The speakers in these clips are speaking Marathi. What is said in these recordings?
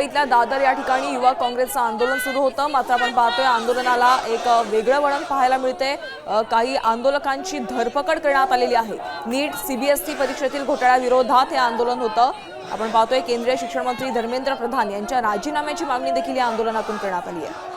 मुंबईतल्या दादर या ठिकाणी युवा काँग्रेसचं आंदोलन सुरू होतं। मात्र आपण पाहतोय आंदोलनाला एक वेगळं वळण पाहायला मिळते। काही आंदोलकांची धरपकड करण्यात आलेली आहे। नीट सीबीएसई परीक्षेतील घोटाळ्याविरोधात हे आंदोलन होतं। आपण पाहतोय केंद्रीय शिक्षण मंत्री धर्मेंद्र प्रधान यांच्या राजीनाम्याची मागणी देखील या आंदोलनातून करण्यात आली आहे।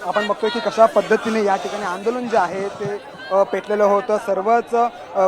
आपण बघतोय की कशा पद्धतीने या ठिकाणी आंदोलन जे आहे ते पेटलेलं होतं। सर्वच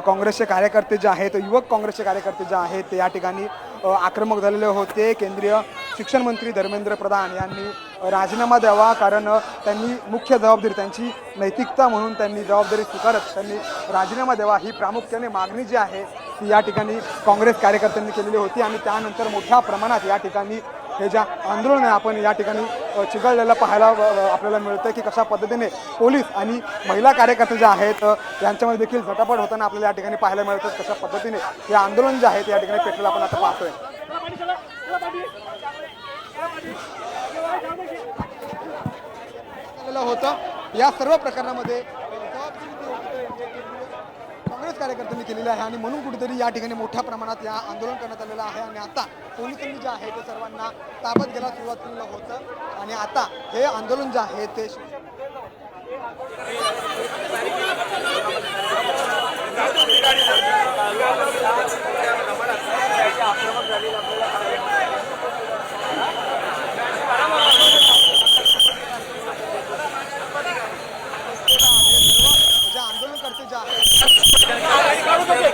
काँग्रेसचे कार्यकर्ते जे आहेत, युवक काँग्रेसचे कार्यकर्ते जे आहेत ते या ठिकाणी आक्रमक झालेले होते। केंद्रीय शिक्षण मंत्री धर्मेंद्र प्रधान यांनी राजीनामा द्यावा, कारण त्यांनी मुख्य जबाबदारी, त्यांची नैतिकता म्हणून त्यांनी जबाबदारी स्वीकारत त्यांनी राजीनामा द्यावा, ही प्रामुख्याने मागणी जी आहे ती या ठिकाणी काँग्रेस कार्यकर्त्यांनी केलेली होती। आणि त्यानंतर मोठ्या प्रमाणात या ठिकाणी हे ज्या आंदोलन आहे आपण या ठिकाणी चिघळलेलं पाहायला आपल्याला मिळतं की कशा पद्धतीने पोलीस आणि महिला कार्यकर्ते जे आहेत यांच्यामध्ये देखील झटापट होताना आपल्याला या ठिकाणी पाहायला मिळतं। कशा पद्धतीने हे आंदोलन जे आहे ते या ठिकाणी पेटलेलं आपण आता पाहतोय। होतं या सर्व प्रकरणामध्ये काँग्रेस कार्यकर्त्यांनी केलेलं आहे आणि म्हणून कुठेतरी या ठिकाणी मोठ्या प्रमाणात या आंदोलन करण्यात आलेलं आहे। आणि आता पोलिसांनी जे आहे ते सर्वांना ताब्यात घ्यायला सुरुवात केलेलं होतं आणि आता हे आंदोलन जे आहे ते आंदोलनकर्ते जे आहेत जबाबदारी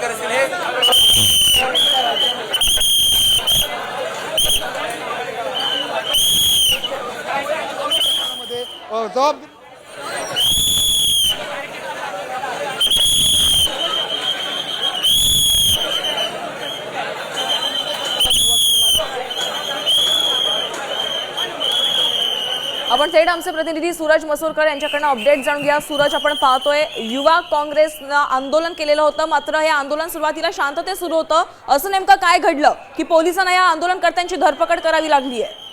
आपण थेट आमचे प्रतिनिधी सूरज मसूरकर यांच्याकडून अपडेट जाणून घ्या। सूरज, आपण पाहतोय युवा काँग्रेसनं आंदोलन केलेलं होतं, मात्र हे आंदोलन सुरुवातीला शांततेत सुरू होतं। असं नेमकं काय घडलं की पोलिसांना या आंदोलनकर्त्यांची धरपकड करावी लागली आहे?